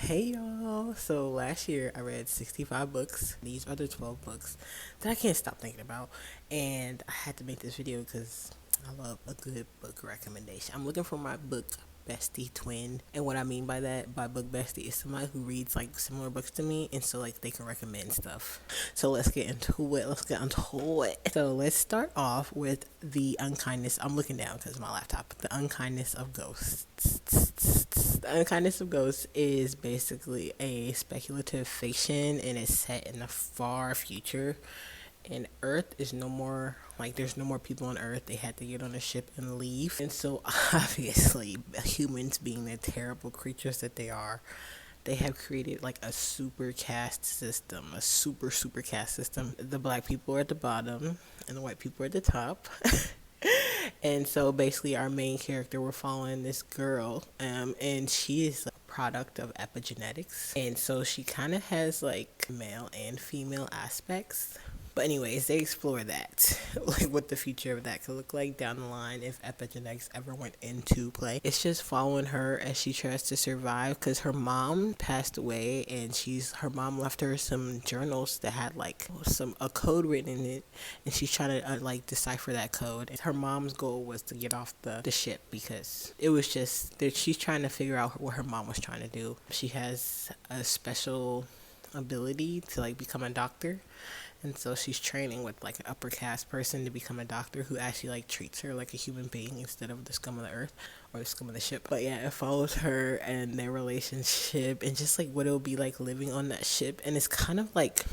Hey y'all! So last year I read 65 books. These are the 12 books that I can't stop thinking about. And I had to make this video because I love a good book recommendation. I'm looking for my book bestie twin. And what I mean by that, by book bestie, is somebody who reads like similar books to me. And so like they can recommend stuff. So let's get into it. So let's start off with The Unkindness. I'm looking down because my laptop. The Unkindness of Ghosts. The Unkindness of Ghosts is basically a speculative fiction and it's set in the far future. And Earth is no more, like, there's no more people on Earth. They had to get on a ship and leave. And so, obviously, humans being the terrible creatures that they are, they have created like a super caste system, a super caste system. The black people are at the bottom and the white people are at the top. And so basically our main character, we're following this girl, and she is a product of epigenetics, and so she kind of has like male and female aspects. But anyways, they explore that, like what the future of that could look like down the line if epigenetics ever went into play. It's just following her as she tries to survive because her mom passed away, and her mom left her some journals that had like a code written in it, and she's trying to like decipher that code. And her mom's goal was to get off the ship because it was just that she's trying to figure out what her mom was trying to do. She has a special ability to like become a doctor, and so she's training with like an upper caste person to become a doctor who actually like treats her like a human being instead of the scum of the earth or the scum of the ship. But yeah, it follows her and their relationship and just like what it'll be like living on that ship. And it's kind of like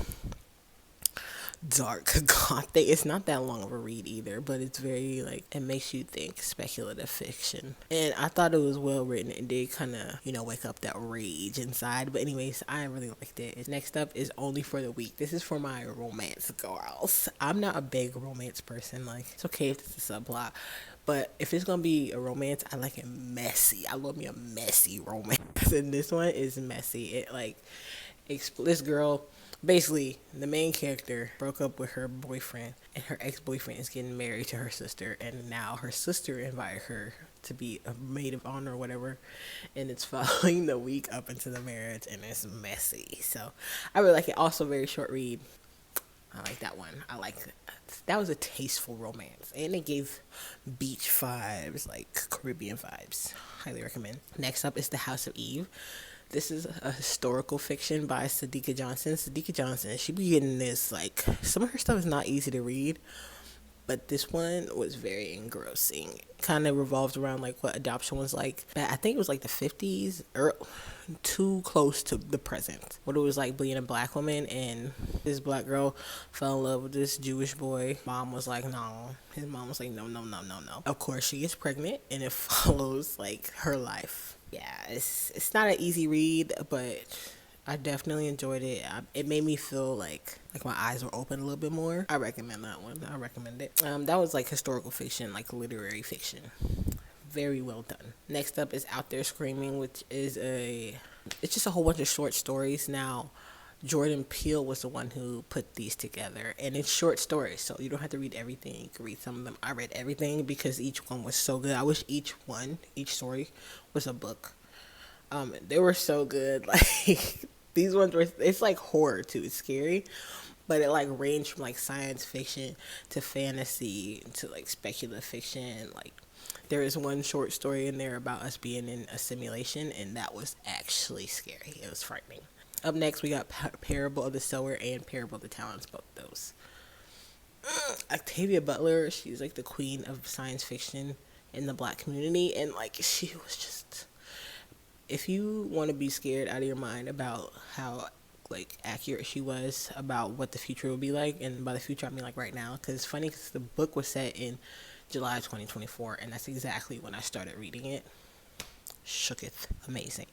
dark gothic. It's not that long of a read either, but it's very like, it makes you think, speculative fiction. And I thought it was well written. It did kind of, wake up that rage inside. But anyways, I really liked it. Next up is Only for the Weak. This is for my romance girls. I'm not a big romance person. Like, it's okay if it's a subplot, but if it's gonna be a romance, I like it messy. I love me a messy romance, and this one is messy. It like, this girl, basically the main character broke up with her boyfriend, and her ex-boyfriend is getting married to her sister, and now her sister invited her to be a maid of honor or whatever, and it's following the week up into the marriage, and it's messy. So I really like it. Also very short read. I like that one. That was a tasteful romance, and it gave beach vibes, like Caribbean vibes. Highly recommend. Next up is The House of Eve. This is a historical fiction by Sadeqa Johnson. Sadeqa Johnson, she be getting this, like, some of her stuff is not easy to read, but this one was very engrossing. Kind of revolved around, like, what adoption was like. I think it was, like, the 50s, or too close to the present. What it was like being a black woman, and this black girl fell in love with this Jewish boy. Mom was like, no. His mom was like, no. Of course, she gets pregnant, and it follows, like, her life. Yeah, it's not an easy read, but I definitely enjoyed it. It made me feel like my eyes were open a little bit more. I recommend that one. I recommend it. That was like historical fiction, like literary fiction. Very well done. Next up is Out There Screaming, which is it's just a whole bunch of short stories. Now, Jordan Peele was the one who put these together, and it's short stories, so you don't have to read everything. You can read some of them. I read everything because each one was so good. I wish each story was a book. They were so good. Like, these ones were, it's like horror too. It's scary, but it like ranged from like science fiction to fantasy to like speculative fiction. Like, there is one short story in there about us being in a simulation, and that was actually scary. It was frightening. Up next, we got Parable of the Sower and Parable of the Talents, both those. Octavia Butler, she's like the queen of science fiction in the black community, and like, she was just, if you want to be scared out of your mind about how like accurate she was about what the future will be like, and by the future I mean like right now, because it's funny because the book was set in July 2024, and that's exactly when I started reading it. Shooketh. Amazing.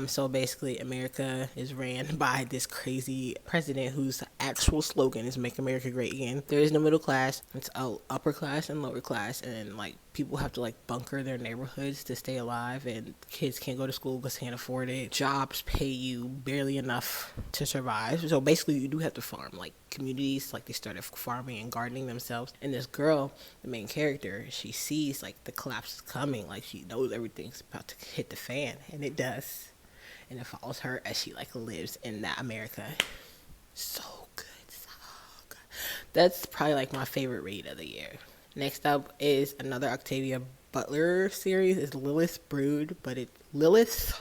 So basically, America is ran by this crazy president whose actual slogan is "Make America Great Again." There is no middle class. It's upper class and lower class, and like people have to like bunker their neighborhoods to stay alive, and kids can't go to school because they can't afford it. Jobs pay you barely enough to survive. So basically, you do have to farm. Like, communities, like, they started farming and gardening themselves. And this girl, the main character, she sees like the collapse is coming. Like, she knows everything's about to hit the fan, and it does. and it follows her as she like lives in that America. So good, so good. That's probably like my favorite read of the year. Next up is another Octavia Butler series. It's Lilith Brood, but it's Lilith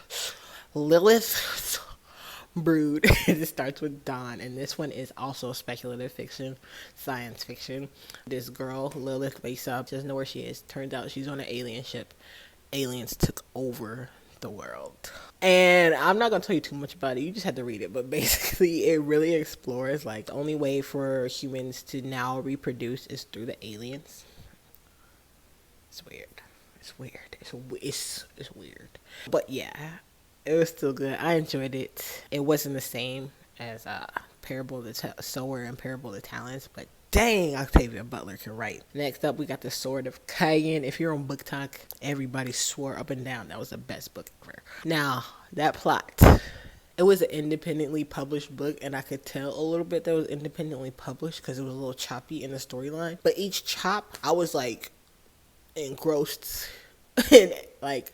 Brood. It starts with Dawn, and this one is also speculative fiction, science fiction. This girl Lilith wakes up, doesn't know where she is. Turns out she's on an alien ship. Aliens took over the world. And I'm not gonna tell you too much about it. You just have to read it. But basically, it really explores like the only way for humans to now reproduce is through the aliens. It's weird. It's weird. It's weird. But yeah, it was still good. I enjoyed it. It wasn't the same as Parable of the Sower and Parable of the Talents, but dang, Octavia Butler can write. Next up, we got The Sword of Cayenne. If you're on Book Talk, everybody swore up and down that was the best book ever. Now, that plot, it was an independently published book, and I could tell a little bit that it was independently published because it was a little choppy in the storyline. But each chop, I was like engrossed. And like,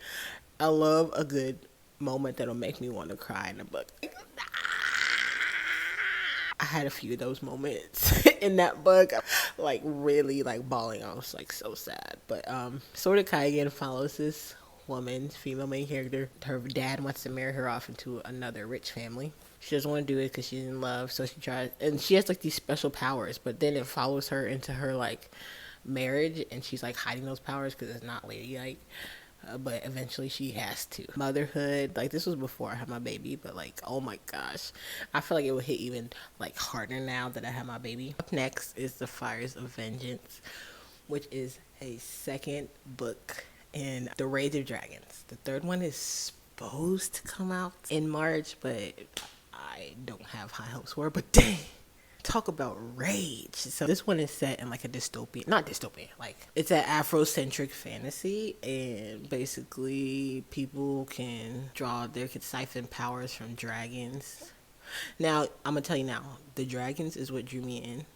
I love a good moment that'll make me want to cry in a book. I had a few of those moments in that book, like really like bawling. I was like so sad. But Sword of Cayenne follows this woman, female main character. Her dad wants to marry her off into another rich family. She doesn't want to do it because she's in love, so she tries, and she has like these special powers. But then it follows her into her like marriage, and she's like hiding those powers because it's not ladylike. But eventually she has to. Motherhood, like this was before I had my baby, but like, oh my gosh, I feel like it would hit even like harder now that I have my baby. Up next is The Fires of Vengeance, which is a second book in the Rage of Dragons. The third one is supposed to come out in March, but I don't have high hopes for it. But dang, talk about rage. So this one is set in like a dystopian, not dystopian, like it's an Afrocentric fantasy, and basically people can siphon powers from dragons. Now I'm gonna tell you now, the dragons is what drew me in.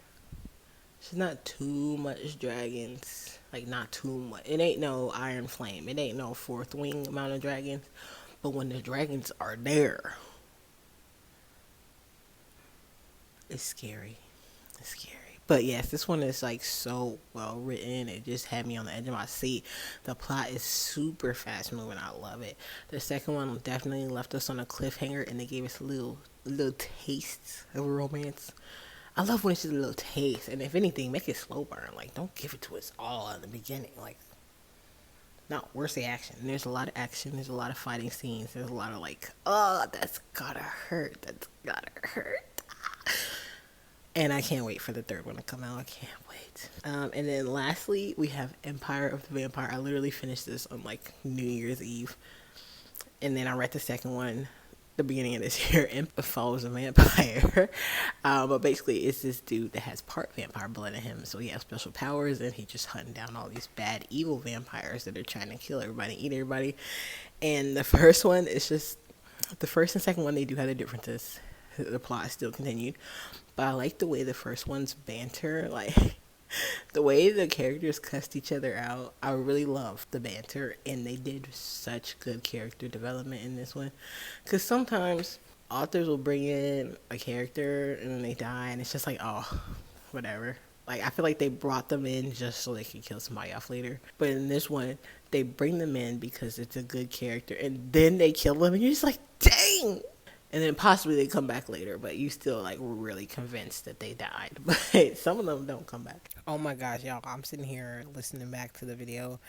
It's not too much dragons, like not too much. It ain't no Iron Flame, it ain't no fourth wing amount of dragons, but when the dragons are there, it's scary. It's scary. But yes, this one is like so well written. It just had me on the edge of my seat. The plot is super fast moving. I love it. The second one definitely left us on a cliffhanger, and they gave us little tastes of romance. I love when it's just a little taste, and if anything, make it slow burn. Like, don't give it to us all in the beginning. Like, not where's the action? And there's a lot of action. There's a lot of fighting scenes. There's a lot of like, oh, that's gotta hurt. That's gotta hurt. And I can't wait for the third one to come out. I can't wait. And then lastly, we have Empire of the Vampire. I literally finished this on like New Year's Eve. And then I read the second one the beginning of this year, and it follows a vampire. But basically, it's this dude that has part vampire blood in him. So he has special powers, and he just hunting down all these bad, evil vampires that are trying to kill everybody, eat everybody. And the first one is just, the first and second one, they do have the differences. The plot still continued, but I like the way the first one's banter, like the way the characters cussed each other out. I really love the banter, and they did such good character development in this one, because sometimes authors will bring in a character and then they die, and it's just like, oh, whatever. Like, I feel like they brought them in just so they could kill somebody off later. But in this one, they bring them in because it's a good character, and then they kill them, and you're just like, dang. And then possibly they come back later, but you still like were really convinced that they died. But some of them don't come back. Oh my gosh, y'all, I'm sitting here listening back to the video,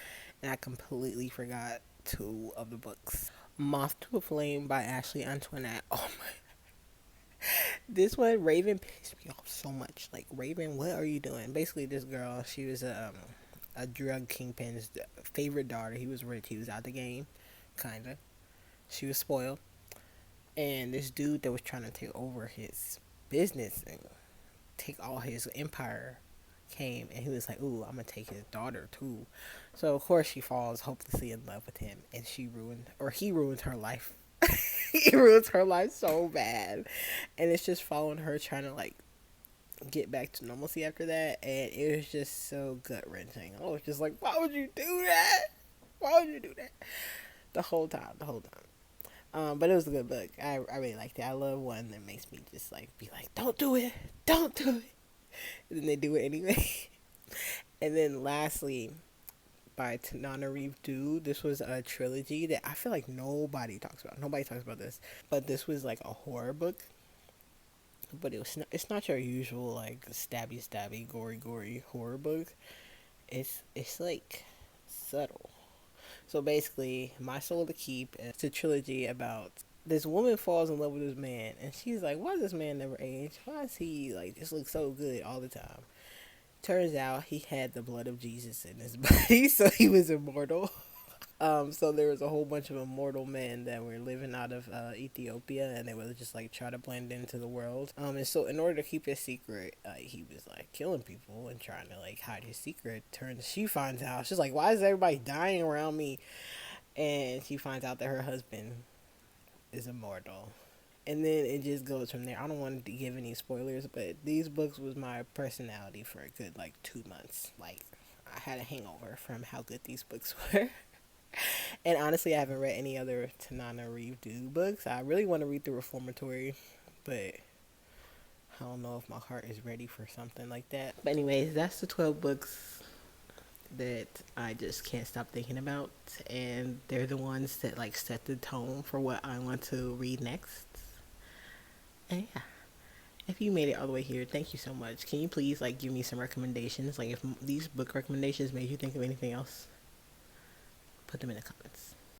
and I completely forgot two of the books. Moth to a Flame by Ashley Antoinette. Oh my. This one, Raven pissed me off so much. Like, Raven, what are you doing? Basically, this girl, she was a drug kingpin's favorite daughter. He was rich. He was out the game, kind of. She was spoiled. And this dude that was trying to take over his business and take all his empire came, and he was like, ooh, I'm going to take his daughter too. So, of course, she falls hopelessly in love with him, and he ruined her life. He ruins her life so bad. And it's just following her trying to, like, get back to normalcy after that, and it was just so gut-wrenching. I was just like, why would you do that? Why would you do that? The whole time. But it was a good book. I really liked it. I love one that makes me just like be like, don't do it, don't do it, and then they do it anyway. And then lastly, by Tananarive Due, this was a trilogy that I feel like nobody talks about. Nobody talks about this, but this was like a horror book. But it's not your usual like stabby stabby gory gory horror book. It's like subtle. So basically, My Soul to Keep is a trilogy about this woman falls in love with this man, and she's like, "Why does this man never age? Why is he like just look so good all the time?" Turns out he had the blood of Jesus in his body, so he was immortal. So there was a whole bunch of immortal men that were living out of Ethiopia, and they would just like try to blend into the world. And so in order to keep his secret, he was like killing people and trying to like hide his secret. Turns she finds out, she's like, "Why is everybody dying around me?" And she finds out that her husband is immortal. And then it just goes from there. I don't want to give any spoilers, but these books was my personality for a good like 2 months. Like I had a hangover from how good these books were. And honestly, I haven't read any other Tananarive Due books. I really want to read The Reformatory, but I don't know if my heart is ready for something like that. But anyways, that's the 12 books that I just can't stop thinking about, and they're the ones that like set the tone for what I want to read next. And yeah, if you made it all the way here, thank you so much. Can you please like give me some recommendations? Like if these book recommendations made you think of anything else, put them in the comments.